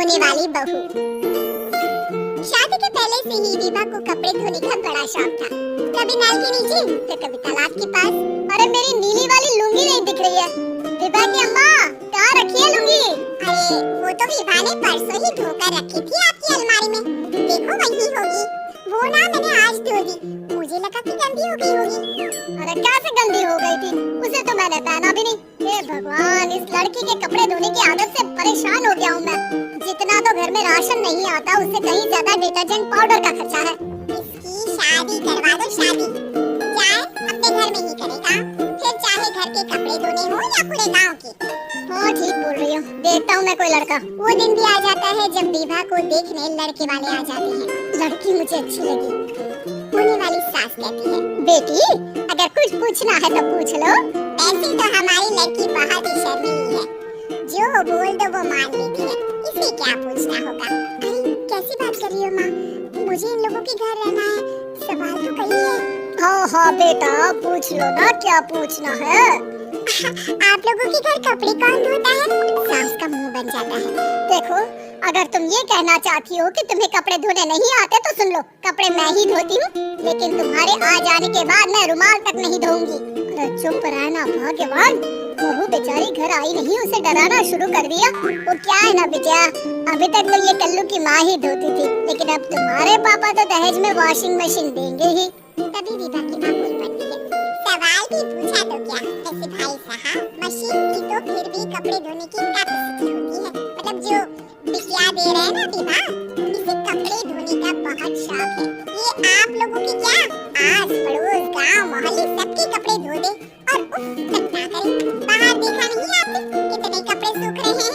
होने वाली बहू। शादी के पहले से ही विभा को कपड़े धोने का बड़ा शौक था। कभी नल के नीचे तो कभी तालाब के पास। अरे मेरी नीली वाली लुंगी नहीं दिख रही है। विभा की अम्मा, कहाँ रखी है लुंगी? अरे वो तो विभा ने परसों ही धोकर रखी थी आपकी अलमारी में। देखो वही होगी। वो ना मैंने आज धो दी, मुझे लगा कि गंदी हो गई होगी। अरे कैसे गंदी हो गई थी? उसे तो मैंने पहना भी नहीं। हे भगवान, इस लड़की के कपड़े धोने की आदत से परेशान हो गया हूँ मैं। जितना तो घर में राशन नहीं आता, उससे कहीं ज्यादा डिटर्जेंट पाउडर का खर्चा है। इसकी शादी करवा दो, शादी। चाहे अपने घर में ही करेगा, फिर चाहे घर के कपड़े धोने हो या पूरे गांव के। हाँ ठीक बोल रही हो, देखता हूँ मैं कोई लड़का। वो दिन भी आ जाता है जब विभा को देखने लड़के वाले आ जाते हैं। लड़की मुझे अच्छी लगी। होने वाली सास कहती है, बेटी अगर कुछ पूछना है तो पूछ लो। ऐसे तो हमारी लड़की बहुत ही शर्मीली है, जो बोल दो वो मान लेती है। इसे क्या पूछना होगा? अरे कैसी बात कर रही हो माँ? मुझे इन लोगों के घर रहना है, सवाल तो कई है। हाँ हाँ बेटा, पूछ लो ना, क्या पूछना है? आप लोगों के घर कपड़े कौन धोता है? सास का मुंह बन जाता है। देखो, अगर तुम ये कहना चाहती हो कि तुम्हें कपड़े धोने नहीं आते तो सुन लो, कपड़े मैं ही धोती हूँ, लेकिन तुम्हारे आ जाने के बाद मैं रुमाल तक नहीं धोऊंगी। अरे चुप रहना भाग्यवान, बहू बेचारी घर आई नहीं, उसे डराना शुरू कर दिया। वो क्या है ना बिटिया, अभी तक तो ये कल्लू की माँ ही धोती थी, लेकिन अब तुम्हारे पापा तो दहेज में वॉशिंग मशीन देंगे ही। तभी विभा की माँ बोल पड़ती है, सवाल भी पूछा तो क्या? ऐसे भाई साहब, मशीन की तो फिर भी कपड़े धोने की कैपेसिटी होती है। मतलब जो बिटिया दे रहे हैं ना विभा, इसे कपड़े धोने का बहुत शौक है। ये आप लोगों की क्या, आस पड़ोस गांव मोहल्ले सबके कपड़े धो दे और उफ तक ना करे। बाहर देखा नहीं आपने कितने कपड़े सूख रहे हैं?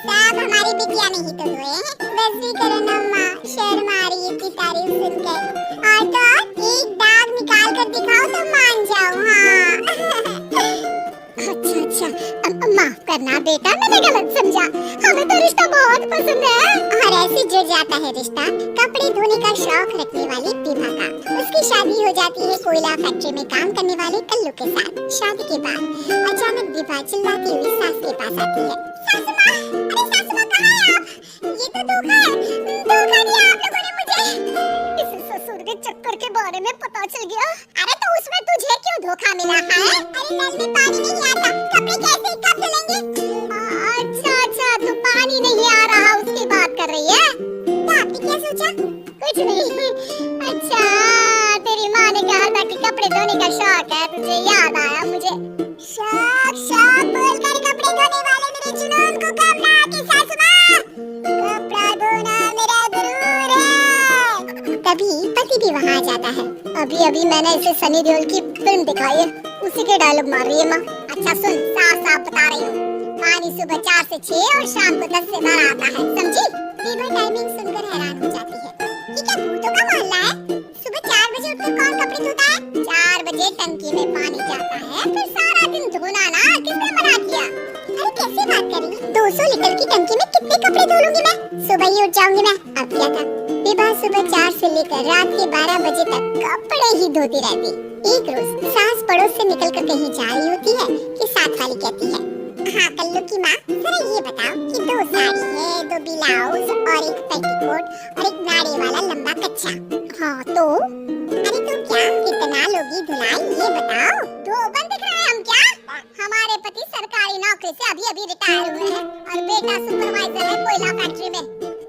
सब हमारी बिटिया ने ही तो धोए हैं। बस भी करो ना माँ, शर्म आ रही है इतनी तारीफ सुनकर। और तो एक दाग निकाल कर दिखाओ तो मान जाओ। हाँ अच्छा, माफ करना बेटा, मैंने गलत समझा। हमें तो रिश्ता बहुत पसंद है। और ऐसे जुड़ जाता है रिश्ता कपड़े धोने का शौक रखने वाली विभा का। उसकी शादी हो जाती है कोयला फैक्ट्री में काम करने वाले कल्लू के साथ। शादी के बाद अचानक विभा चिल्लाती हुई सास के पास आती है। सासू माँ, अरे सासू माँ कहाँ हैं आप? ये तो धोखा है, धोखा दिया आप लोगों ने मुझे। इस ससुर के चक्कर के बारे में पता चल गया। अरे तो उसमें तुझे क्यों धोखा मिला है? अरे नल में पानी नहीं आता, कपड़े कैसे कब धुलेंगे? अच्छा, तू पानी नहीं आ रहा उसकी बात कर रही है? तो आपने क्या सोचा? कुछ नहीं। अच्छा, तेरी माँ ने कहा था कि कपड़े धोने का शौक है, तुझे याद आया मुझे। शौक बोलकर कपड़े धोने वाले मेरे जुनून को घबरा के सासू माँ, कपड़ा धोना मेरा गुरूर है। तभी पति भी वहाँ आ जाता है। अभी मैंने इसे सनी देओल की फिल्म दिखाई है, उसी के डायलॉग मार रही है माँ। अच्छा सुन, साफ बता रही हूँ, पानी सुबह 4 से 6 और शाम को 10 से 12 आता है, समझी? विभा टाइमिंग सुनकर हैरान हो जाती है। ये क्या भूतों का मोहल्ला है? सुबह 4 बजे उठकर कौन कपड़े धोता है? 4 बजे टंकी में पानी जाता है, फिर सारा दिन धोना ना, किसने मना किया? अरे कैसे बात कर रही? 200 लीटर की टंकी में कितने कपड़े धो लूंगी मैं? सुबह ही उठ जाऊंगी मैं। अब क्या था, विभा सुबह 4 से लेकर रात के 12 बजे तक कपड़े ही धोती रहती। एक रोज सास पड़ोस से निकलकर कहीं जा रही होती है कि साथ वाली कहती है, हाँ कल्लू की माँ, जरा ये बताओ कि 2 साड़ी है, 2 ब्लाउज और एक पेटीकोट और एक नाड़ी वाला लंबा कच्चा। हाँ तो? अरे तो क्या कितना लोगी धुलाई, ये बताओ। 2 बंद दिख रहे हैं हम क्या? हमारे पति सरकारी नौकरी से अभी रिटायर हुए हैं और बेटा सुपरवाइजर है कोयला फैक्ट्री में।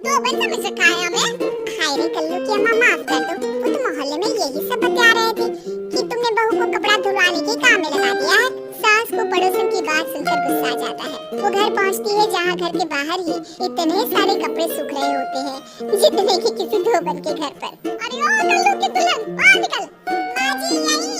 2 बंद समझ रखा है हमें। हाय रे कल्लू की अम्मा, माफ कर दो, वो तो मोहल्ले में यही सब बता रहे थे कि तुमने बहू को कपड़ा धुलवाने के काम में लगा दिया है। सास को पड़ोसन की बात सुनकर गुस्सा आ जाता है। वो घर पहुंचती है जहाँ घर के बाहर ही इतने सारे कपड़े सूख रहे होते हैं जितने कि किसी धोबन के घर पर। अरे ओ कल्लू की दुल्हन, बाहर निकल। माँ जी यहीं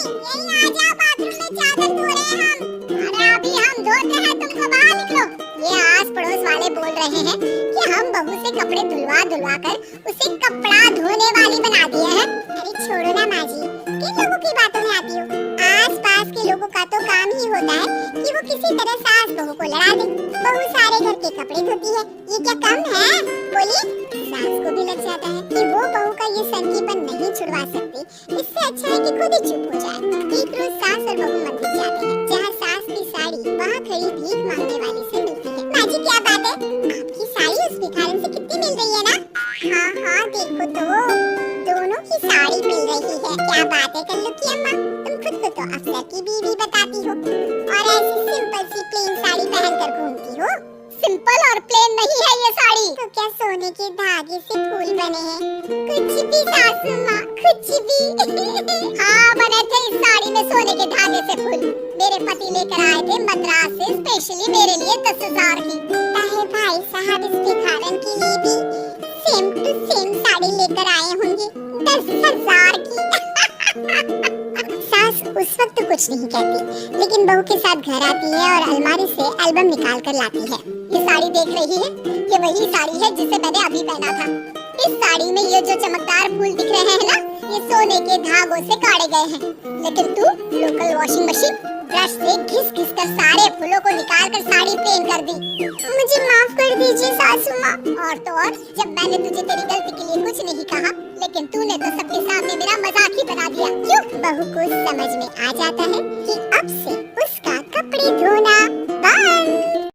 आ जा, बाथरूम में चादर धो रहे हैं हम। अरे अभी हम धोते हैं, तुमको बाहर निकलो। ये आस पड़ोस वाले बोल रहे हैं कि हम बहू से कपड़े धुलवा कर उसे कपड़ा धोने वाली बना दिए हैं। अरे छोड़ो ना माँ जी, किन लोगों की बातों में आती हो? आस पास के लोगों का तो काम ही होता है कि वो किसी तरह सास बहू को लड़ा दे। बहू सारे घर के कपड़े धोती है, ये क्या कम है? बोली। सास को भी लग जाता है कि वो बहू का ये संकीपन नहीं छुड़वा सकती, इससे अच्छा है कि खुद ही चुप हो जाए। एक रोज सास और बहू मंदिर जाते हैं, जहाँ सास की साड़ी वहाँ खड़ी भीख मांगने वाली से मिलती है। माँ जी क्या बात है, आपकी साड़ी उस भिखारी साधारण से कितनी मिल रही है ना? हाँ हाँ देखो तो दोनों की साड़ी मिल रही है। क्या बात है कल्लू की अम्मा, तुम खुद को तो अफसर की बीवी बताती हो और ऐसी सिंपल सी प्लेन साड़ी पहनकर घूमती हो। सिंपल और प्लेन नहीं है ये साड़ी, तो क्या सोने के धागे से फूल बने हैं? कुछ भी सासू माँ, कुछ भी। हाँ बने थे इस साड़ी में सोने के धागे से फूल। मेरे पति लेकर आए थे मद्रास से स्पेशली मेरे लिए 10,000 की। ताहे भाई साहब इस भिखारन के लिए भी सेम टू सेम साड़ी लेकर आए होंगे 10,000 की। सास उस वक्त तो कुछ नहीं कहती, लेकिन बहू के साथ घर आती है और अलमारी से एल्बम निकाल कर लाती है। ये साड़ी देख रही है, ये वही साड़ी है जिसे मैंने अभी पहना था। इस साड़ी में ये जो चमकदार फूल दिख रहे हैं ना, ये सोने के धागों से काटे गए हैं। लेकिन तू लोकल वॉशिंग मशीन ब्रश से घिस घिस कर सारे फूलों को निकाल कर साड़ी प्लेन कर दी। मुझे माफ कर दीजिए सासू माँ। और तो और जब मैंने तुझे तेरी गलती के लिए कुछ नहीं कहा, लेकिन तूने तो सबके सामने मेरा मजाक ही बना दिया। क्यों? बहू को समझ में आ जाता है कि अब से